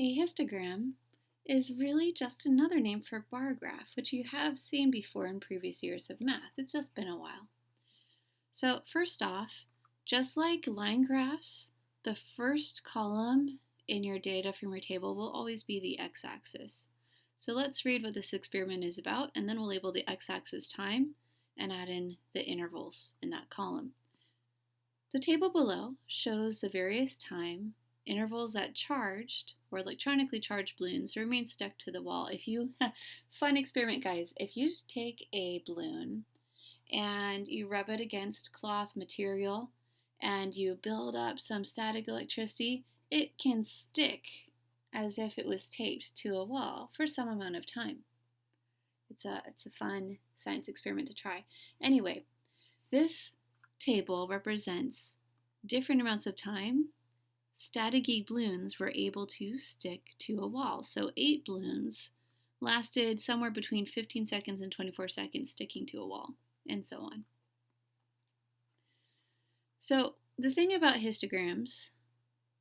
A histogram is really just another name for bar graph, which you have seen before in previous years of math. It's just been a while. So first off, just like line graphs, the first column in your data from your table will always be the x-axis. So let's read what this experiment is about, and then we'll label the x-axis time and add in the intervals in that column. The table below shows the various time intervals that charged or electronically charged balloons remain stuck to the wall. Fun experiment, guys, if you take a balloon and you rub it against cloth material and you build up some static electricity, it can stick as if it was taped to a wall for some amount of time. It's a fun science experiment to try. Anyway, this table represents different amounts of time static balloons were able to stick to a wall. So 8 balloons lasted somewhere between 15 seconds and 24 seconds sticking to a wall, and so on. So the thing about histograms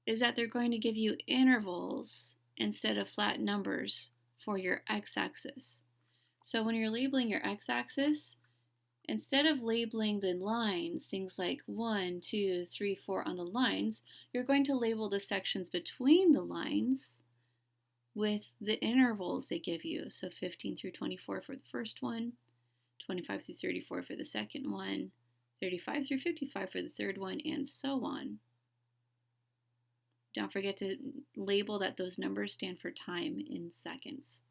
is that they're going to give you intervals instead of flat numbers for your x-axis. So when you're labeling your x-axis, instead of labeling the lines, things like 1, 2, 3, 4 on the lines, you're going to label the sections between the lines with the intervals they give you. So 15 through 24 for the first one, 25 through 34 for the second one, 35 through 55 for the third one, and so on. Don't forget to label that those numbers stand for time in seconds.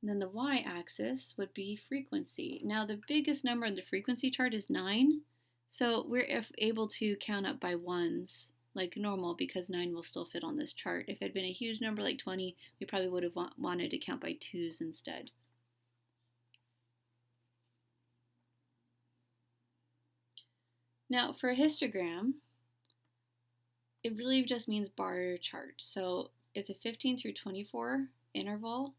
And then the y-axis would be frequency. Now the biggest number on the frequency chart is 9, so we're able to count up by ones like normal because 9 will still fit on this chart. If it had been a huge number like 20, we probably would have wanted to count by 2s instead. Now for a histogram, it really just means bar chart. So if the 15 through 24 interval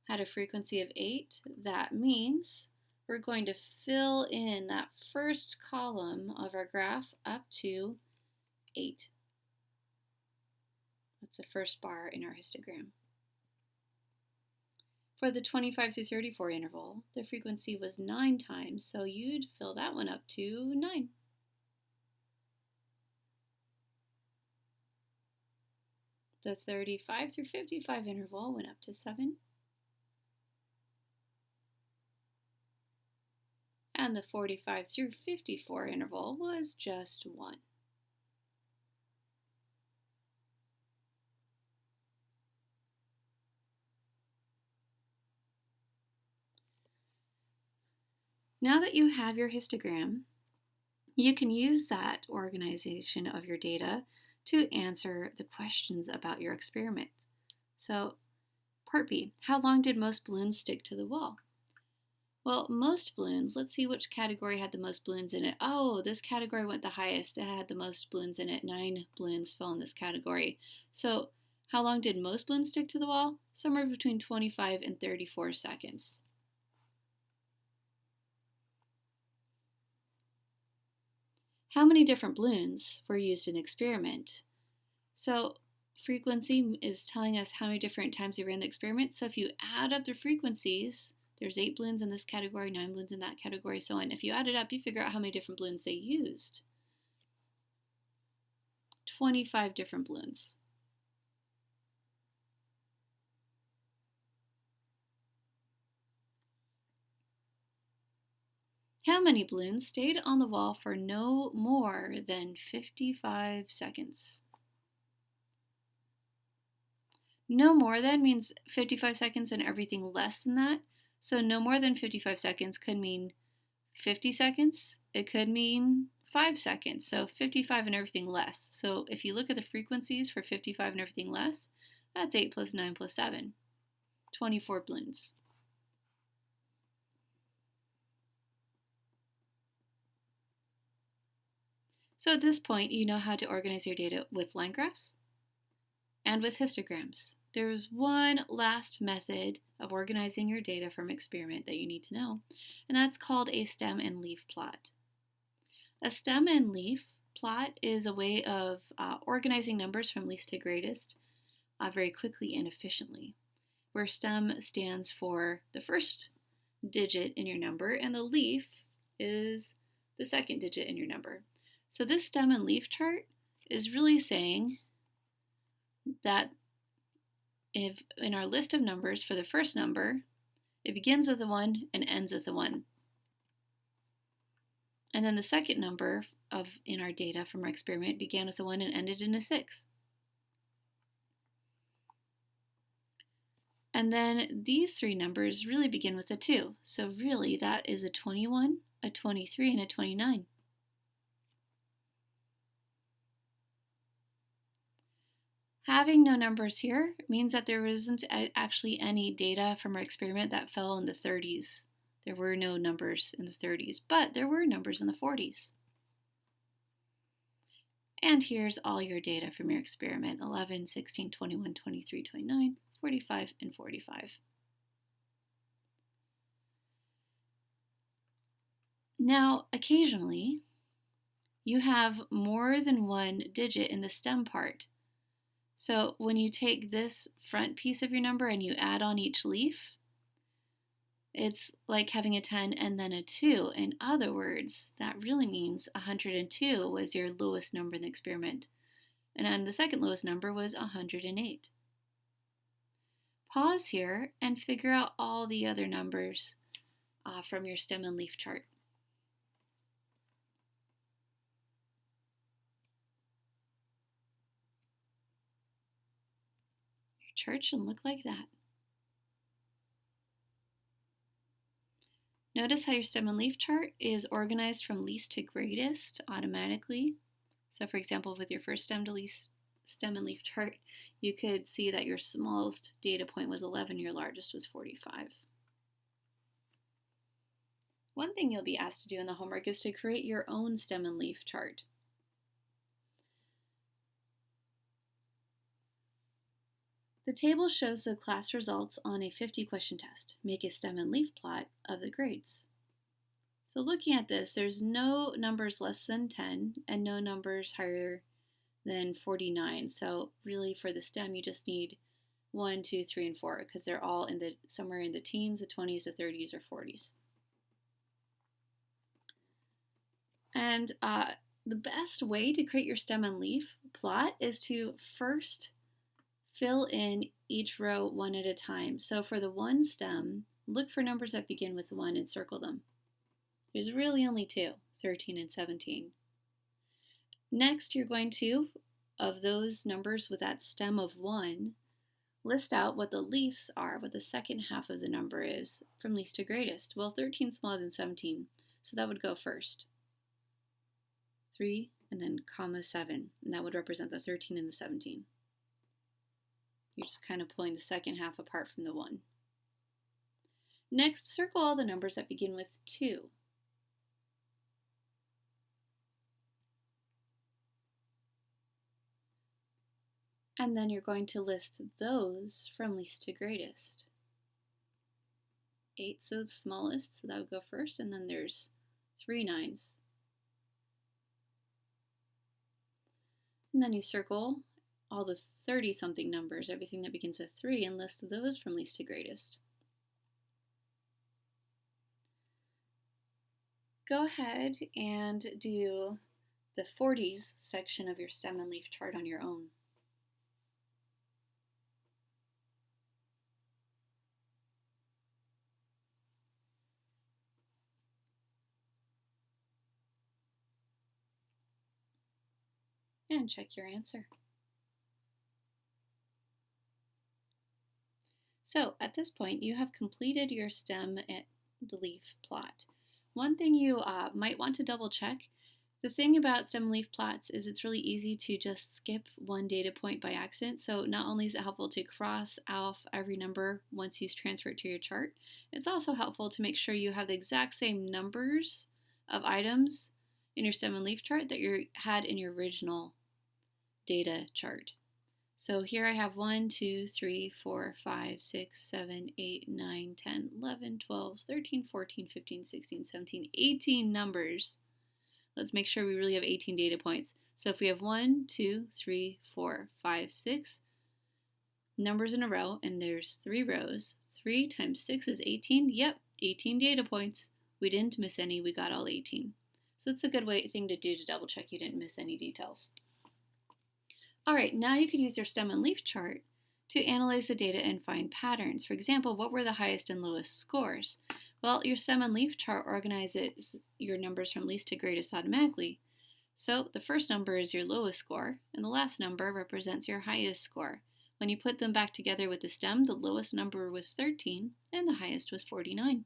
had a frequency of 8, that means we're going to fill in that first column of our graph up to 8. That's the first bar in our histogram. For the 25 through 34 interval, the frequency was 9 times, so you'd fill that one up to 9. The 35 through 55 interval went up to 7. And the 45 through 54 interval was just 1. Now that you have your histogram, you can use that organization of your data to answer the questions about your experiment. So, part B, how long did most balloons stick to the wall? Well, most balloons, let's see which category had the most balloons in it. Oh, this category went the highest. It had the most balloons in it. 9 balloons fell in this category. So, how long did most balloons stick to the wall? Somewhere between 25 and 34 seconds. How many different balloons were used in the experiment? So frequency is telling us how many different times they ran the experiment. So if you add up the frequencies, there's 8 balloons in this category, 9 balloons in that category, so on. If you add it up, you figure out how many different balloons they used. 25 different balloons. How many balloons stayed on the wall for no more than 55 seconds? No more than means 55 seconds and everything less than that. So no more than 55 seconds could mean 50 seconds. It could mean 5 seconds. So 55 and everything less. So if you look at the frequencies for 55 and everything less, that's 8 plus 9 plus 7. 24 balloons. So at this point, you know how to organize your data with line graphs and with histograms. There's one last method of organizing your data from experiment that you need to know, and that's called a stem and leaf plot. A stem and leaf plot is a way of organizing numbers from least to greatest very quickly and efficiently, where stem stands for the first digit in your number and the leaf is the second digit in your number. So this stem and leaf chart is really saying that if in our list of numbers for the first number, it begins with a 1 and ends with a 1. And then the second number in our data from our experiment began with a 1 and ended in a 6. And then these three numbers really begin with a 2. So really that is a 21, a 23, and a 29. Having no numbers here means that there isn't actually any data from our experiment that fell in the 30s. There were no numbers in the 30s, but there were numbers in the 40s. And here's all your data from your experiment: 11, 16, 21, 23, 29, 45, and 45. Now, occasionally, you have more than one digit in the stem part. So when you take this front piece of your number and you add on each leaf, it's like having a 10 and then a 2. In other words, that really means 102 was your lowest number in the experiment. And then the second lowest number was 108. Pause here and figure out all the other numbers from your stem and leaf chart. Your chart should look like that. Notice how your stem and leaf chart is organized from least to greatest automatically. So for example, with your first stem and leaf chart, you could see that your smallest data point was 11, your largest was 45. One thing you'll be asked to do in the homework is to create your own stem and leaf chart. The table shows the class results on a 50-question test. Make a stem and leaf plot of the grades. So looking at this, there's no numbers less than 10 and no numbers higher than 49. So really for the stem, you just need 1, 2, 3, and 4 because they're all somewhere in the teens, the 20s, the 30s, or 40s. And the best way to create your stem and leaf plot is to first fill in each row one at a time. So for the one stem, look for numbers that begin with 1 and circle them. There's really only 2, 13 and 17. Next, you're going to, of those numbers with that stem of 1, list out what the leaves are, what the second half of the number is from least to greatest. Well, 13 is smaller than 17, so that would go first. 3 and then comma 7, and that would represent the 13 and the 17. You're just kind of pulling the second half apart from the 1. Next, circle all the numbers that begin with 2. And then you're going to list those from least to greatest. 8's the smallest, so that would go first, and then there's 3 9's. And then you circle all the 30-something numbers, everything that begins with 3, and list those from least to greatest. Go ahead and do the 40s section of your stem and leaf chart on your own. And check your answer. So at this point, you have completed your stem and leaf plot. One thing you might want to double check, the thing about stem and leaf plots is it's really easy to just skip one data point by accident. So not only is it helpful to cross off every number once you transfer it to your chart, it's also helpful to make sure you have the exact same numbers of items in your stem and leaf chart that you had in your original data chart. So here I have 1, 2, 3, 4, 5, 6, 7, 8, 9, 10, 11, 12, 13, 14, 15, 16, 17, 18 numbers let's make sure we really have 18 data points. So if we have 1, 2, 3, 4, 5, 6 numbers in a row, and there's 3 rows, 3 times 6 is 18. Yep, 18 data points. We didn't miss any, we got all 18. So it's a good thing to do to double check you didn't miss any details. All right, now you could use your stem and leaf chart to analyze the data and find patterns. For example, what were the highest and lowest scores? Well, your stem and leaf chart organizes your numbers from least to greatest automatically. So the first number is your lowest score, and the last number represents your highest score. When you put them back together with the stem, the lowest number was 13, and the highest was 49.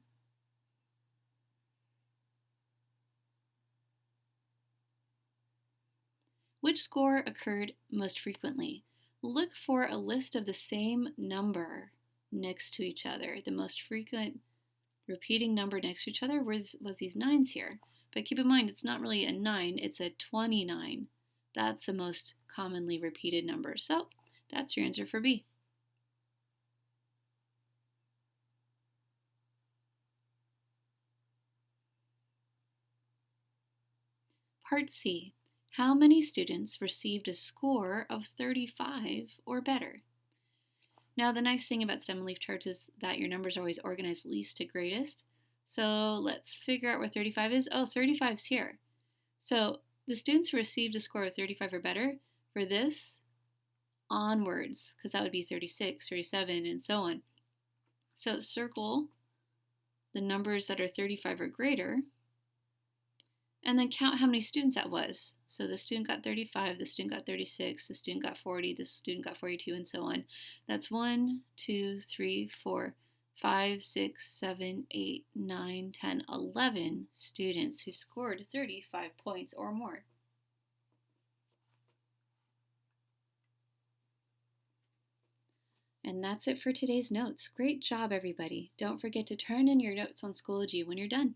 Which score occurred most frequently? Look for a list of the same number next to each other. The most frequent repeating number next to each other was these 9s here. But keep in mind, it's not really a 9, it's a 29. That's the most commonly repeated number. So that's your answer for B. Part C. How many students received a score of 35 or better? Now, the nice thing about stem and leaf charts is that your numbers are always organized least to greatest. So let's figure out where 35 is. Oh, 35's here. So the students who received a score of 35 or better, for this, onwards, because that would be 36, 37, and so on. So circle the numbers that are 35 or greater, and then count how many students that was. So the student got 35, the student got 36, the student got 40, the student got 42, and so on. That's 1, 2, 3, 4, 5, 6, 7, 8, 9, 10, 11 students who scored 35 points or more. And that's it for today's notes. Great job, everybody. Don't forget to turn in your notes on Schoology when you're done.